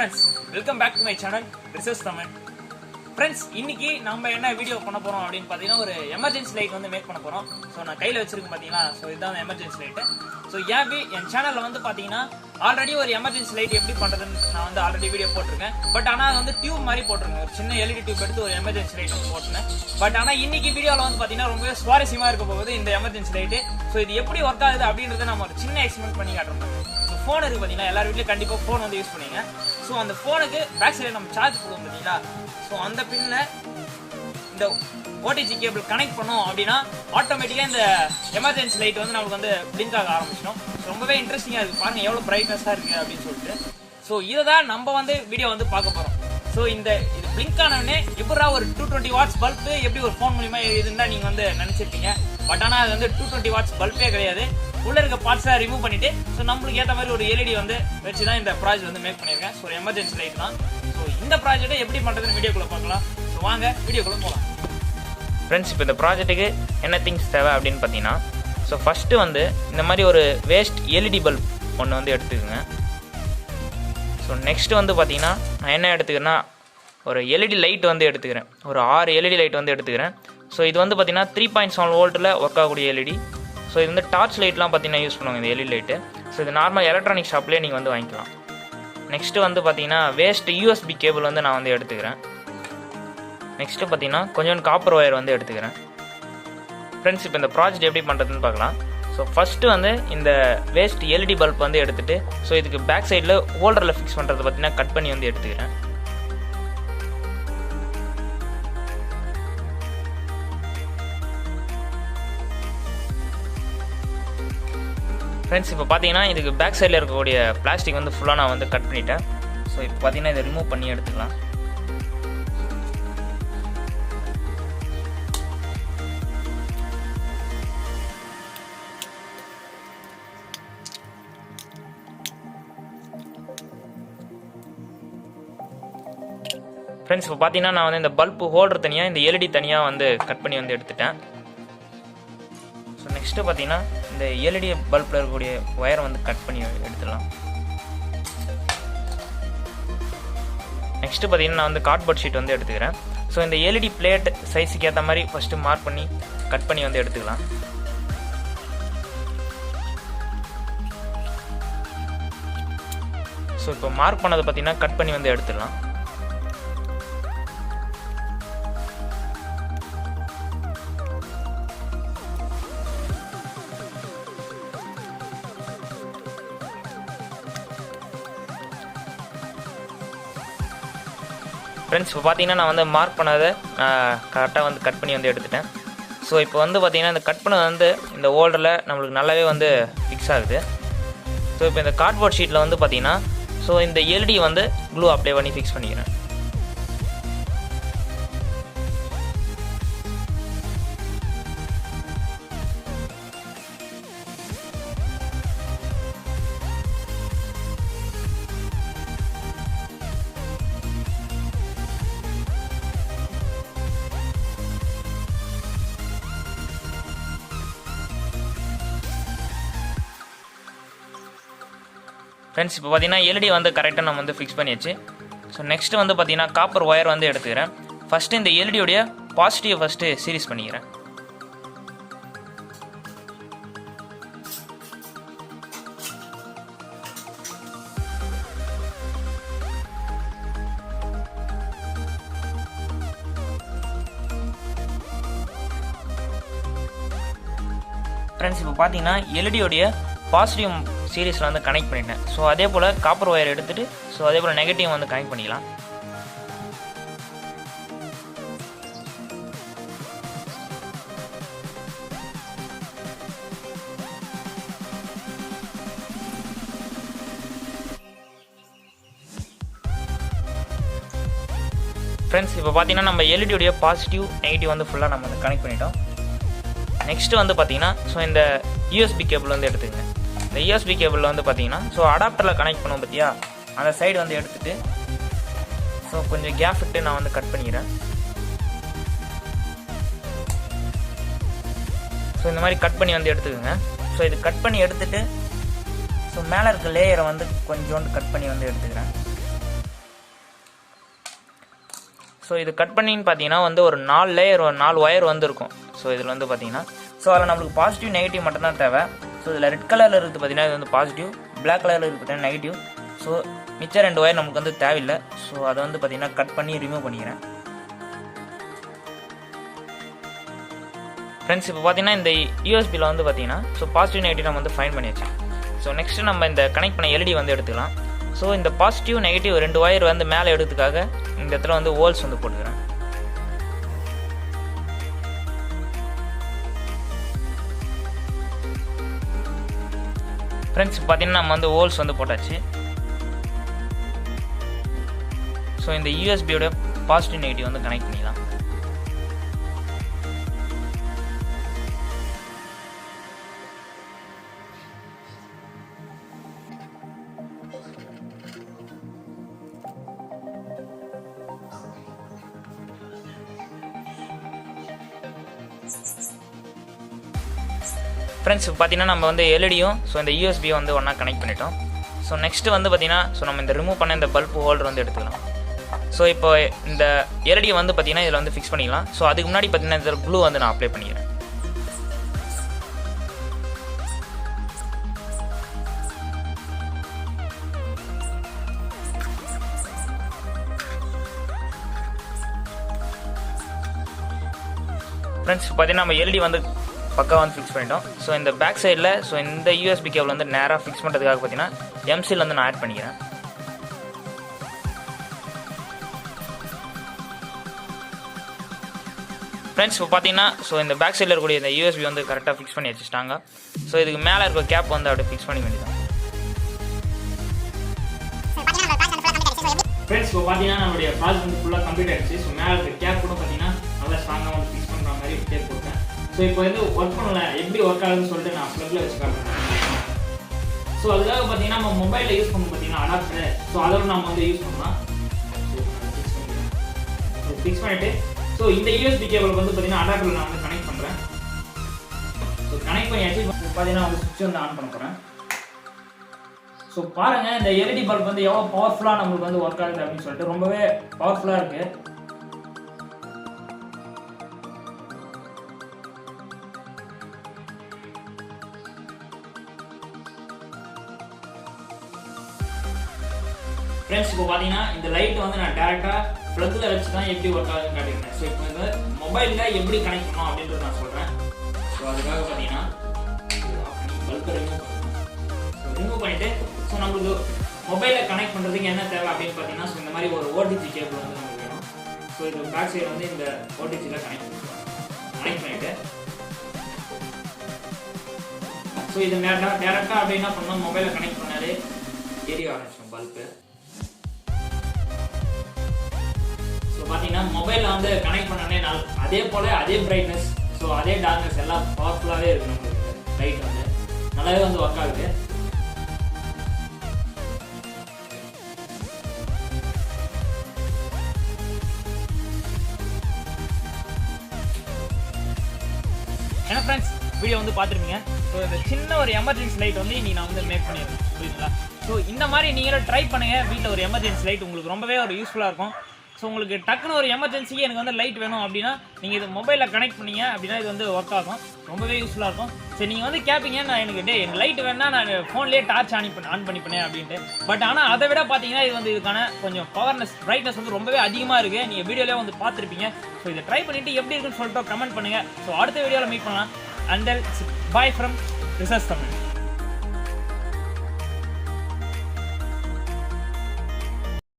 friends, welcome back to my channel. This is Tamilan. Friends, இன்னைக்கு நம்ம என்ன video பண்ண போறோம் அப்படினு பாத்தீங்கன்னா ஒரு எமர்ஜென்சி லைட் வந்து மேக் பண்ண போறோம். சோ நான் கையில வச்சிருக்கேன் பாத்தீங்களா? சோ இதுதான் எமர்ஜென்சி லைட். சோ என் சேனல்ல வந்து பாத்தீங்கன்னா ஆல்ரெடி ஒரு எமர்ஜென்சி லைட் எப்படி பண்றதுன்னு நான் வந்து ஆல்ரெடி வீடியோ போட்டுருக்கேன். பட் ஆனா அது வந்து டியூப் மாதிரி போட்டுருக்கேன். ஒரு சின்ன LED டியூப் எடுத்து ஒரு எமர்ஜென்சி லைட் வந்து போட்டுனேன். பட் ஆனா இன்னைக்கு வீடியோல வந்து பாத்தீங்கன்னா ரொம்பவே சுவாரஸ்யமா இருக்க போகுது இந்த எமர்ஜென்சி லைட். சோ இது எப்படி ஒர்க் ஆகுது அப்படின்றத நம்ம ஒரு சின்ன எக்ஸ்பிளைன் பண்ணி காட்டுறோம். ஃபோன் இருக்கு பாத்தீங்கன்னா எல்லார் வீட்லயும் கண்டிப்பா ஃபோன் வந்து யூஸ் பண்ணுவீங்க. ஸோ அந்த ஃபோனுக்கு பேக் சைடில் நம்ம சார்ஜ் போடுவோம் பார்த்தீங்களா? ஸோ அந்த பின்ன இந்த OTG கேபிள் கனெக்ட் பண்ணோம் அப்படின்னா ஆட்டோமேட்டிக்காக இந்த எமர்ஜென்சி லைட் வந்து நமக்கு வந்து பிளிங்க் ஆக ஆரம்பிச்சிடும். ரொம்பவே இன்ட்ரெஸ்டிங்காக இருக்குது, பாருங்கள் எவ்வளோ பிரைட்னஸாக இருக்குது அப்படின்னு சொல்லிட்டு. ஸோ இதை தான் நம்ம வந்து வீடியோ வந்து பார்க்க போகிறோம். ஸோ இது பிளிங்க் ஆனவுடனே எப்படா ஒரு 220 வாட்ஸ் பல்பு எப்படி ஒரு ஃபோன் மூலியமா இருந்தால் நீங்கள் வந்து நினச்சிருப்பீங்க. பட் ஆனால் அது வந்து 220 வாட்ஸ் பல்பே கிடையாது. உள்ள இருக்க பார்ட்ஸை ரிமூவ் பண்ணிட்டு ஸோ நம்மளுக்கு ஏற்ற மாதிரி ஒரு LED வந்து வச்சு தான் இந்த ப்ராஜெக்ட் வந்து மேக் பண்ணியிருக்கேன். ஸோ ஒரு எமர்ஜென்சி லைட் தான். ஸோ இந்த ப்ராஜெக்ட்டை எப்படி பண்ணுறதுன்னு வீடியோக்குள்ளே பார்க்கலாம். ஸோ வாங்க வீடியோக்குள்ளே போகலாம். ஃப்ரெண்ட்ஸ், இப்போ இந்த ப்ராஜெக்ட்டுக்கு என்ன திங்ஸ் தேவை அப்படின்னு பார்த்தீங்கன்னா, ஸோ ஃபஸ்ட்டு வந்து இந்த மாதிரி ஒரு வேஸ்ட் LED பல்ப் ஒன்று வந்து எடுத்துக்கோங்க. ஸோ நெக்ஸ்ட்டு வந்து பார்த்தீங்கன்னா நான் என்ன எடுத்துக்கிறேன்னா ஒரு LED லைட் வந்து எடுத்துக்கிறேன். ஒரு 6 LED லைட் வந்து எடுத்துக்கிறேன். ஸோ இது வந்து பார்த்தீங்கன்னா 3.7 வோல்ட்டில் ஒர்க் ஆகக்கூடிய LED. ஸோ இது வந்து டார்ச் லைட்லாம் பார்த்தீங்கன்னா யூஸ் பண்ணுவாங்க இந்த LED லைட்டு. ஸோ இது நார்மல் எலக்ட்ரானிக் ஷாப்லேயே நீங்கள் வந்து வாங்கிக்கலாம். நெக்ஸ்ட்டு வந்து பார்த்தீங்கன்னா வேஸ்ட் USB கேபிள் வந்து நான் வந்து எடுத்துக்கிறேன். நெக்ஸ்ட்டு பார்த்தீங்கன்னா கொஞ்சம் காப்பர் ஒயர் வந்து எடுத்துக்கிறேன். ஃப்ரெண்ட்ஸ், இப்போ இந்த ப்ராஜெக்ட் எப்படி பண்ணுறதுன்னு பார்க்கலாம். ஸோ ஃபஸ்ட்டு வந்து இந்த வேஸ்ட் LED பல்ப் வந்து எடுத்துகிட்டு ஸோ இதுக்கு பேக் சைடில் ஹோல்டரில் ஃபிக்ஸ் பண்ணுறது பார்த்தீங்கன்னா கட் பண்ணி வந்து எடுத்துக்கிறேன். ஃப்ரெண்ட்ஸ், இப்போ பார்த்தீங்கன்னா இதுக்கு பேக் சைடில் இருக்கக்கூடிய பிளாஸ்டிக் வந்து ஃபுல்லாக நான் வந்து கட் பண்ணிட்டேன். ஸோ இப்போ பார்த்தீங்கன்னா இதை ரிமூவ் பண்ணி எடுத்துக்கலாம். ஃப்ரெண்ட்ஸ், இப்போ பார்த்தீங்கன்னா நான் வந்து இந்த பல்ப் ஹோல்டர் தனியாக இந்த LED தனியாக வந்து கட் பண்ணி வந்து எடுத்துட்டேன். ஸோ நெக்ஸ்ட்டு பார்த்தீங்கன்னா இந்த LED பல்பில் இருக்கக்கூடிய ஒயரை வந்து கட் பண்ணி எடுத்துடலாம். நெக்ஸ்ட்டு பார்த்தீங்கன்னா நான் வந்து கார்ட்போர்ட் ஷீட் வந்து எடுத்துக்கிறேன். ஸோ இந்த LED பிளேட் சைஸுக்கு ஏற்ற மாதிரி ஃபஸ்ட்டு மார்க் பண்ணி கட் பண்ணி வந்து எடுத்துக்கலாம். ஸோ இப்போ மார்க் பண்ணதை பார்த்தீங்கன்னா கட் பண்ணி வந்து எடுத்துடலாம். ஃப்ரெண்ட்ஸ், இப்போ பார்த்தீங்கன்னா நான் வந்து மார்க் பண்ணதை கரெக்டாக வந்து கட் பண்ணி வந்து எடுத்துட்டேன். ஸோ இப்போ வந்து பார்த்தீங்கன்னா இந்த கட் பண்ணது வந்து இந்த ஹோல்டரில் நம்மளுக்கு நல்லாவே வந்து ஃபிக்ஸ் ஆகுது. ஸோ இப்போ இந்த கார்ட்போர்ட் ஷீட்டில் வந்து பார்த்தீங்கன்னா ஸோ இந்த LED வந்து க்ளூ அப்ளை பண்ணி ஃபிக்ஸ் பண்ணிக்கிறேன். ஃப்ரெண்ட்ஸ், இப்போ பார்த்தீங்கன்னா LED வந்து கரெக்டாக நம்ம வந்து ஃபிக்ஸ் பண்ணியாச்சு. ஸோ நெக்ஸ்ட்டு வந்து பார்த்தீங்கன்னா காப்பர் ஒயர் வந்து எடுத்துக்கிறேன். ஃபஸ்ட்டு இந்த LED பாசிட்டிவ் ஃபஸ்ட்டு சீரிஸ் பண்ணிக்கிறேன். ஃப்ரெண்ட்ஸ், இப்போ பார்த்தீங்கன்னா LED பாசிட்டிவ் சீரீஸில் வந்து கனெக்ட் பண்ணிட்டேன். ஸோ அதே போல் காப்பர் ஒயர் எடுத்துகிட்டு ஸோ அதே போல் நெகட்டிவ் வந்து கனெக்ட் பண்ணிக்கலாம். ஃப்ரெண்ட்ஸ், இப்போ பார்த்தீங்கன்னா நம்ம LED பாசிட்டிவ் நெகட்டிவ் வந்து ஃபுல்லாக நம்ம வந்து கனெக்ட் பண்ணிட்டோம். நெக்ஸ்ட்டு வந்து பார்த்தீங்கன்னா ஸோ இந்த USB கேபிள் வந்து எடுத்துக்கங்க. இந்த USB கேபிளில் வந்து பார்த்தீங்கன்னா ஸோ அடாப்டரில் கனெக்ட் பண்ணுவோம் பார்த்தியா, அந்த சைடு வந்து எடுத்துகிட்டு ஸோ கொஞ்சம் கேப் விட்டு நான் வந்து கட் பண்ணிக்கிறேன். ஸோ இந்த மாதிரி கட் பண்ணி வந்து எடுத்துக்கோங்க. ஸோ இது கட் பண்ணி எடுத்துகிட்டு ஸோ மேலே இருக்க லேயரை வந்து கொஞ்சோண்டு கட் பண்ணி வந்து எடுத்துக்கிறேன். ஸோ இது கட் பண்ணின்னு பார்த்தீங்கன்னா வந்து ஒரு 4 லேயர் 4 ஒயர் வந்துருக்கும். ஸோ இதில் வந்து பார்த்தீங்கன்னா ஸோ அதில் நம்மளுக்கு பாசிட்டிவ் நெகட்டிவ் மட்டும்தான் தேவை. ஸோ இதில் ரெட் கலரில் இருக்குது பார்த்தீங்கன்னா இது வந்து பாசிட்டிவ், பிளாக் கலரில் இருக்குது பார்த்தீங்கன்னா நெகட்டிவ். ஸோ மிச்சம் 2 ஒயர் நமக்கு வந்து தேவையில்லை. ஸோ அதை வந்து பார்த்தீங்கன்னா கட் பண்ணி ரிமூவ் பண்ணிக்கிறேன். ஃப்ரெண்ட்ஸ் இப்போ பார்த்தீங்கன்னா இந்த யூஎஸ்பியில் வந்து பார்த்தீங்கன்னா ஸோ பாசிட்டிவ் நெகட்டிவ் நம்ம வந்து ஃபைண்ட் பண்ணியாச்சு. ஸோ நெக்ஸ்ட்டு நம்ம இந்த கனெக்ட் பண்ண எல்இடி வந்து எடுத்துக்கலாம். ஸோ இந்த பாசிட்டிவ் நெகட்டிவ் 2 ஒயர் வந்து மேலே எடுக்கிறதுக்காக இந்த இடத்துல வந்து ஹோல்ஸ் வந்து போட்டுக்கிறேன். ஃப்ரெண்ட்ஸ் பார்த்தீங்கன்னா நம்ம வந்து ஹோல்ஸ் வந்து போட்டாச்சு. ஸோ இந்த யூஎஸ்பியோட பாசிட்டிவ் நெகட்டிவ் வந்து கனெக்ட் பண்ணிக்கலாம். ஃப்ரெண்ட்ஸ் பார்த்தீங்கன்னா நம்ம வந்து எல்இடியும் ஸோ இந்த யூஎஸ்பியும் வந்து ஒன்றா கனெக்ட் பண்ணிட்டோம். ஸோ நெக்ஸ்ட்டு வந்து பார்த்தீங்கன்னா ஸோ நம்ம இந்த ரிமூவ் பண்ண இந்த பல்ப் ஹோல்டர் வந்து எடுத்துக்கலாம். ஸோ இப்போ இந்த எல்இடியை வந்து பார்த்தீங்கன்னா இதில் வந்து ஃபிக்ஸ் பண்ணிக்கலாம். ஸோ அதுக்கு முன்னாடி பார்த்தீங்கன்னா இதில் க்ளூ வந்து நான் அப்ளை பண்ணிக்கிறேன். ஃப்ரெண்ட்ஸ் பார்த்தீங்கன்னா நம்ம எல்இடி வந்து பக்கா வந்து ஃபிக்ஸ் பண்ணிட்டோம். ஸோ இந்த பேக் சைடில் ஸோ இந்த யூஎஸ்பி கேபிள் வந்து நேராக ஃபிக்ஸ் பண்ணுறதுக்காக பார்த்தீங்கன்னா எம்சியில் வந்து நான் ஆட் பண்ணிக்கிறேன். ஃப்ரெண்ட்ஸ் இப்போ பார்த்தீங்கன்னா ஸோ இந்த பேக் சைடில் இருக்கக்கூடிய இந்த யூஎஸ்பி வந்து கரெக்டாக ஃபிக்ஸ் பண்ணி வச்சுட்டாங்க. ஸோ இதுக்கு மேலே இருக்க கேப் வந்து அப்படியே ஃபிக்ஸ் பண்ணி வேண்டியதான். ஃப்ரெண்ட்ஸ் இப்போ பார்த்தீங்கன்னா நம்மளுடைய ப்ராஜெக்ட் வந்து ஃபுல்லாக கம்ப்ளீட் ஆகிடுச்சு. ஸோ மேலே இருக்க கேப் கூட பார்த்தீங்கன்னா நல்லா ஸ்ட்ராங்காக வந்து ஃபிக்ஸ் பண்ணுற மாதிரி டேப் போட்டேன். ஸோ இப்போ வந்து ஒர்க் பண்ணல எப்படி ஒர்க் ஆகுதுன்னு சொல்லிட்டு நான் ப்ளக்கில் வச்சு காட்டுறேன். ஸோ அதுக்காக பார்த்தீங்கன்னா நம்ம மொபைலில் யூஸ் பண்ணணும் பார்த்தீங்கன்னா அடாப்டர். ஸோ அதோட நம்ம வந்து யூஸ் பண்ணலாம். ஸோ ஃபிக்ஸ் பண்ணிவிட்டு ஸோ இந்த யூஎஸ்பி கேபிள் வந்து பார்த்தீங்கன்னா அடாப்டரில் நான் வந்து கனெக்ட் பண்ணுறேன். ஸோ கனெக்ட் பண்ணியாச்சு. பார்த்தீங்கன்னா வந்து சுவிட்ச் வந்து ஆன் பண்ண போகிறேன். ஸோ பாருங்கள் இந்த எல்இடி பல்ப் வந்து எவ்வளோ பவர்ஃபுல்லாக நம்மளுக்கு வந்து ஒர்க் ஆகுது அப்படின்னு சொல்லிட்டு ரொம்பவே பவர்ஃபுல்லாக இருக்குது. ஃப்ரெண்ட்ஸ் இப்போ பார்த்தீங்கன்னா இந்த லைட் வந்து நான் டேரெக்டாக ப்ளக்கில் வச்சு தான் எப்படி ஒர்க் ஆகுதுன்னு காட்டிக்கிறேன். ஸோ இப்போ இந்த மொபைலில் எப்படி கனெக்ட் பண்ணணும் அப்படின்றது நான் சொல்கிறேன். ஸோ அதுக்காக பார்த்தீங்கன்னா பல்பை ரிமூவ் பண்ணிவிட்டு ஸோ நம்மளுக்கு மொபைலில் கனெக்ட் பண்ணுறதுக்கு என்ன தேவை அப்படின்னு பார்த்தீங்கன்னா ஸோ இந்த மாதிரி ஒரு ஓடிஜி கேபிள் வந்து நமக்கு வேணும். ஸோ இது பேக் சைடு வந்து இந்த ஓடிஜியில் கனெக்ட் பண்ணிவிட்டு ஸோ இது டேரெக்டாக அப்படி என்ன பண்ணோம் மொபைலில் கனெக்ட் பண்ணாலே எரிய ஆரம்பிச்சோம் பல்பு. ஸோ பார்த்தீங்கன்னா மொபைலில் வந்து கனெக்ட் பண்ணனே அதே போல் அதே பிரைட்னஸ் ஸோ அதே டார்க்னஸ் எல்லாம் பவர்ஃபுல்லாகவே இருக்குது. நம்மளுக்கு லைட் வந்து நல்லாவே வந்து ஒர்க் ஆகுது. ஏன்னா ஃப்ரெண்ட்ஸ் வீடியோ வந்து பார்த்துருப்பீங்க. ஸோ இந்த சின்ன ஒரு எமர்ஜென்சி லைட் வந்து இன்னைக்கு நான் வந்து மேக் பண்ணியிருக்கேன். புரியுதுங்களா? ஸோ இந்த மாதிரி நீங்களும் ட்ரை பண்ணுங்கள். வீட்டில் ஒரு எமர்ஜென்சி லைட் உங்களுக்கு ரொம்பவே ஒரு யூஸ்ஃபுல்லாக இருக்கும். ஸோ உங்களுக்கு டக்குன்னு ஒரு எமர்ஜென்சிக்கு எனக்கு வந்து லைட் வேணும் அப்படின்னா நீங்கள் இது மொபைலில் கனெக்ட் பண்ணீங்க அப்படின்னா இது வந்து ஒர்க் ஆகும். ரொம்பவே யூஸ்ஃபுல்லாக இருக்கும். சரி நீங்கள் வந்து கேட்பீங்க நான் எனக்கு லைட் வேணா நான் ஃபோன்லேயே டார்ச் ஆன் பண்ணிப்பேன் அப்படின்ட்டு. பட் ஆனால் அதை விட பார்த்தீங்கன்னா இது வந்து இதுக்கான கொஞ்சம் பவர்னஸ் பிரைட்னஸ் வந்து ரொம்பவே அதிகமாக இருக்குது. நீங்கள் வீடியோலேயே வந்து பார்த்துருப்பீங்க. ஸோ இதை ட்ரை பண்ணிவிட்டு எப்படி இருக்குன்னு சொல்லிட்டு கமெண்ட் பண்ணுங்கள். ஸோ அடுத்த வீடியோவில் மீட் பண்ணலாம். And then bye from research Tamil.